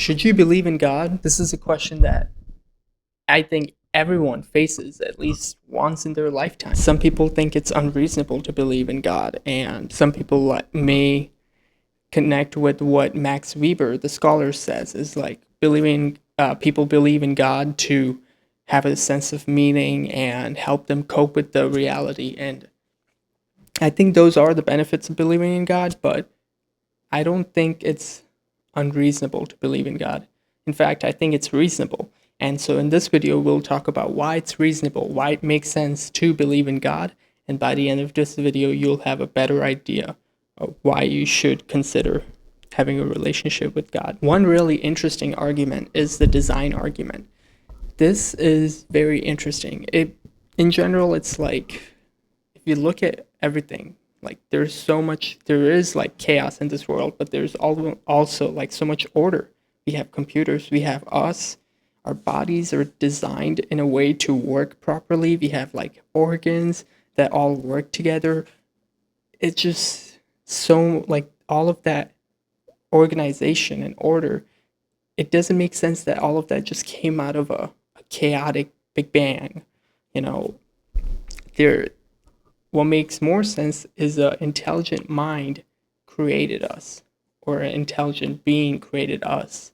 Should you believe in God? This is a question that I think everyone faces at least once in their lifetime. Some people think it's unreasonable to believe in God, and some people may connect with what Max Weber, the scholar, says is like believing people believe in God to have a sense of meaning and help them cope with the reality. And I think those are the benefits of believing in God, but I don't think it's unreasonable to believe in God. In fact, I think it's reasonable. And so in this video, we'll talk about why it's reasonable, why it makes sense to believe in God. And by the end of this video, you'll have a better idea of why you should consider having a relationship with God. One really interesting argument is the design argument. This is very interesting. In general, it's like, if you look at everything, like there is like chaos in this world, but there's also like so much order. We have computers, we have us, our bodies are designed in a way to work properly. We have like organs that all work together. It's just so like all of that organization and order, it doesn't make sense that all of that just came out of a chaotic Big Bang. You know, what makes more sense is an intelligent mind created us, or an intelligent being created us.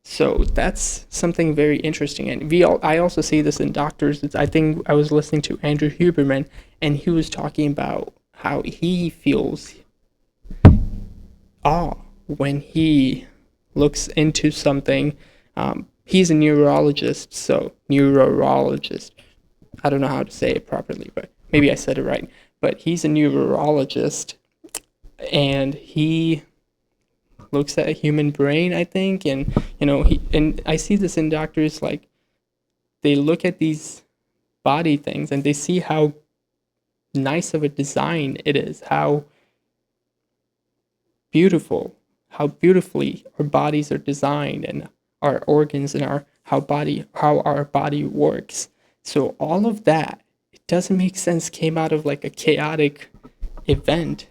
So that's something very interesting. And I also see this in doctors. I think I was listening to Andrew Huberman, and he was talking about how he feels awe when he looks into something. He's a neurologist, so neurologist. I don't know how to say it properly, but maybe I said it right. But he's a neurologist, and he looks at a human brain, I think, and and I see this in doctors, like they look at these body things and they see how nice of a design it is, how beautifully our bodies are designed, and our organs, and how our body works. So all of that, it doesn't make sense, came out of like a chaotic event.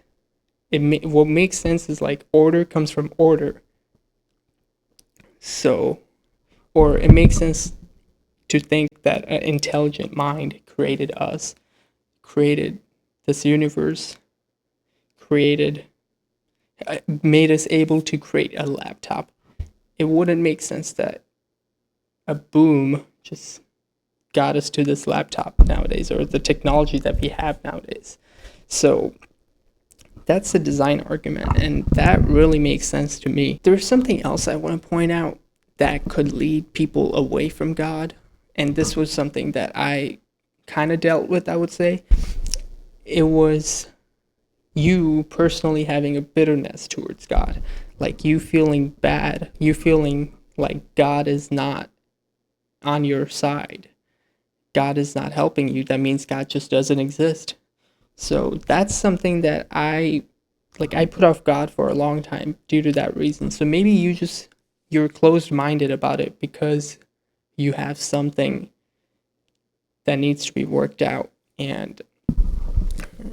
What makes sense is like order comes from order. So, or it makes sense to think that an intelligent mind created us, created this universe, made us able to create a laptop. It wouldn't make sense that a boom just got us to this laptop nowadays, or the technology that we have nowadays. So that's the design argument, and that really makes sense to me. There's something else I want to point out that could lead people away from God, and this was something that I kind of dealt with, I would say. It was you personally having a bitterness towards God, like you feeling bad, you feeling like God is not on your side. God is not helping you. That means God just doesn't exist. So that's something that I put off God for a long time due to that reason. So maybe you're closed-minded about it because you have something that needs to be worked out. And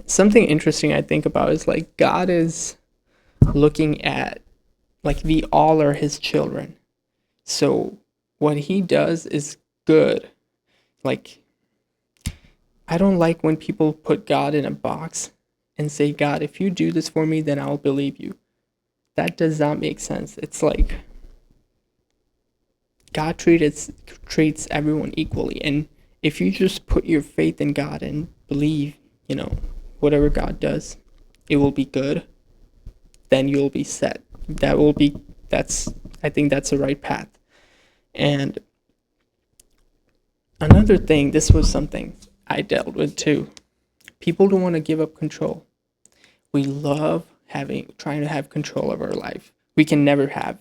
something interesting I think about is like God is looking at, like, we all are his children. So what he does is good. Like, I don't like when people put God in a box and say, God, if you do this for me, then I'll believe you. That does not make sense. It's like God treats everyone equally. And if you just put your faith in God and believe, whatever God does, it will be good, then you'll be set. I think that's the right path. And another thing, this was something I dealt with too. People don't want to give up control. We love trying to have control of our life. We can never have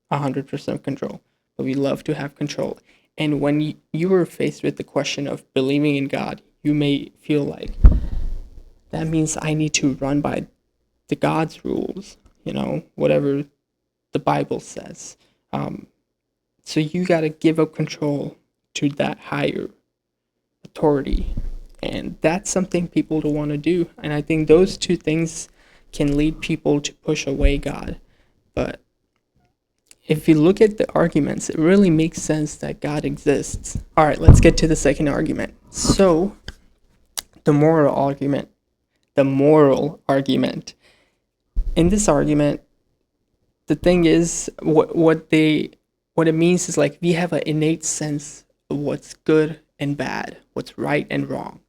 100% control, but we love to have control. And when you are faced with the question of believing in God, you may feel like, that means I need to run by the God's rules, whatever the Bible says. So you got to give up control to that higher authority. And that's something people don't want to do. And I think those two things can lead people to push away God. But if you look at the arguments, it really makes sense that God exists. All right, let's get to the second argument. So, the moral argument. The moral argument. In this argument, the thing is, what it means is like we have an innate sense of what's good and bad, what's right and wrong.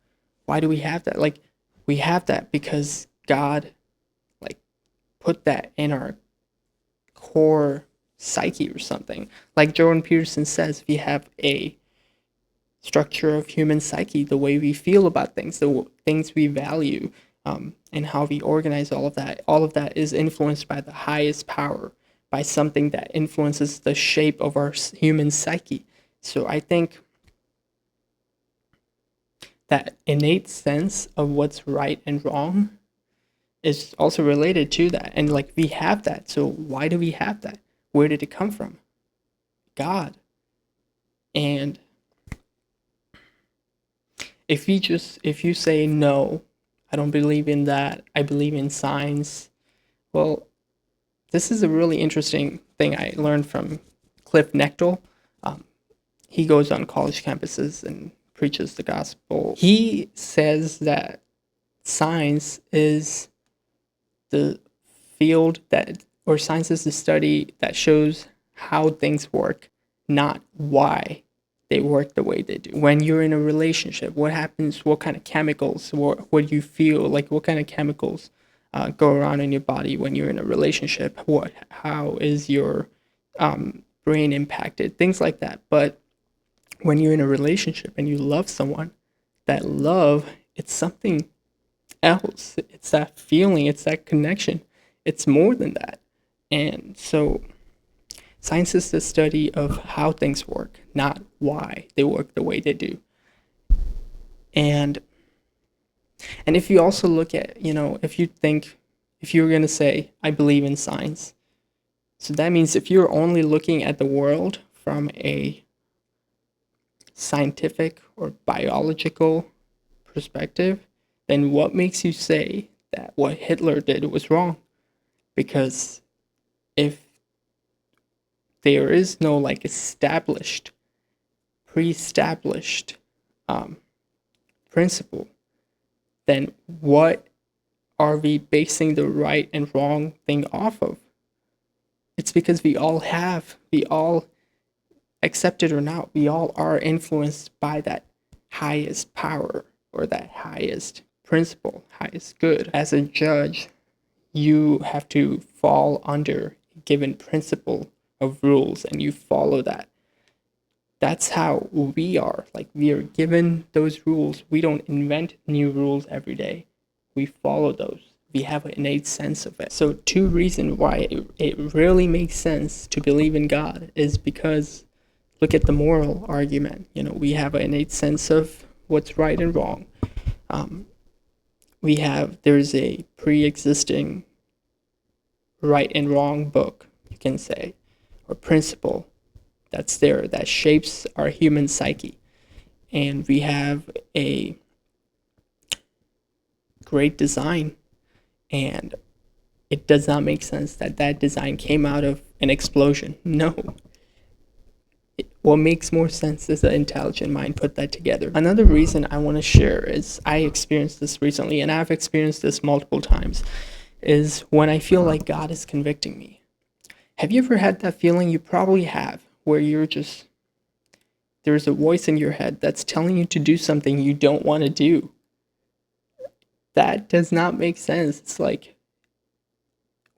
Why do we have that? Like, we have that because God, like, put that in our core psyche or something. Like Jordan Peterson says, we have a structure of human psyche, the way we feel about things, the things we value, and how we organize all of that. All of that is influenced by the highest power, by something that influences the shape of our human psyche. So I think that innate sense of what's right and wrong is also related to that. And like we have that. So why do we have that? Where did it come from? God. And if you say no, I don't believe in that, I believe in science, well, this is a really interesting thing I learned from Cliff Nechtel. He goes on college campuses and preaches the gospel. He says that science is the field that, or science is the study that shows how things work, not why they work the way they do. When you're in a relationship, what happens? What kind of chemicals? What do you feel like? What kind of chemicals go around in your body when you're in a relationship? How is your brain impacted? Things like that. But when you're in a relationship and you love someone, that love, it's something else. It's that feeling. It's that connection. It's more than that. And so science is the study of how things work, not why they work the way they do. And if you also look at, if you're going to say, I believe in science, so that means if you're only looking at the world from a scientific or biological perspective, then what makes you say that what Hitler did was wrong? Because if there is no like pre-established principle, then what are we basing the right and wrong thing off of? It's because we all, accept it or not, we all are influenced by that highest power or that highest principle, highest good. As a judge, you have to fall under a given principle of rules and you follow that. That's how we are. Like, we are given those rules. We don't invent new rules every day. We follow those. We have an innate sense of it. So two reasons why it really makes sense to believe in God is because look at the moral argument. We have an innate sense of what's right and wrong. There's a pre-existing right and wrong book, you can say, or principle that's there that shapes our human psyche. And we have a great design, and it does not make sense that design came out of an explosion. No. What makes more sense is an intelligent mind put that together. Another reason I want to share is I experienced this recently, and I've experienced this multiple times, is when I feel like God is convicting me. Have you ever had that feeling? You probably have, where there's a voice in your head that's telling you to do something you don't want to do. That does not make sense. It's like,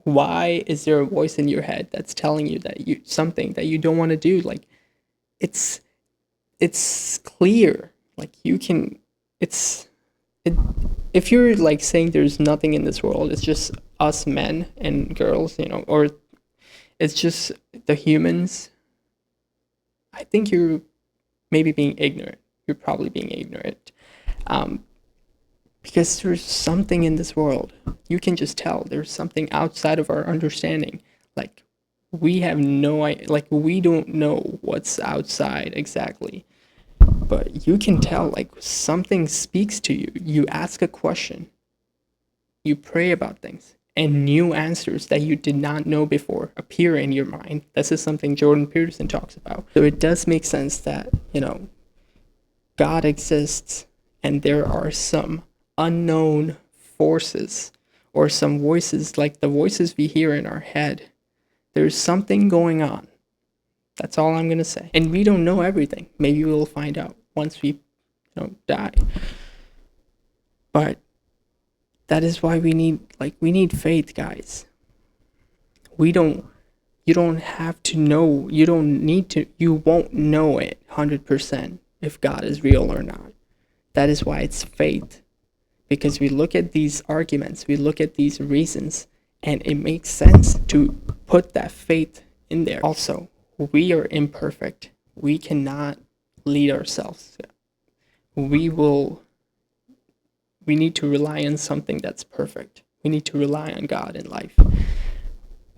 why is there a voice in your head that's telling you something that you don't want to do? Like, it's clear. Like, if you're like saying there's nothing in this world, it's just us men and girls, or it's just the humans, I think you're maybe being ignorant. You're probably being ignorant. Because there's something in this world. You can just tell there's something outside of our understanding. Like, we have no idea, like, we don't know what's outside exactly. But you can tell, like, something speaks to you. You ask a question. You pray about things. and new answers that you did not know before appear in your mind. This is something Jordan Peterson talks about. So it does make sense that, God exists and there are some unknown forces or some voices like the voices we hear in our head. There's something going on. That's all I'm going to say. And we don't know everything. Maybe we'll find out once we die. But that is why we need faith, guys. You don't have to know, you don't need to, you won't know it 100% if God is real or not. That is why it's faith. Because we look at these arguments, we look at these reasons, and it makes sense to put that faith in there. Also, we are imperfect. We cannot lead ourselves. We need to rely on something that's perfect. We need to rely on God in life.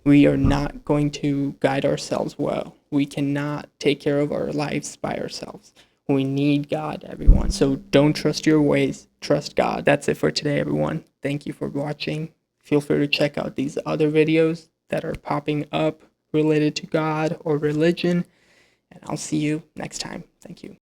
We are not going to guide ourselves well. We cannot take care of our lives by ourselves. We need God, everyone. So don't trust your ways. Trust God. That's it for today, everyone. Thank you for watching. Feel free to check out these other videos that are popping up related to God or religion. And I'll see you next time. Thank you.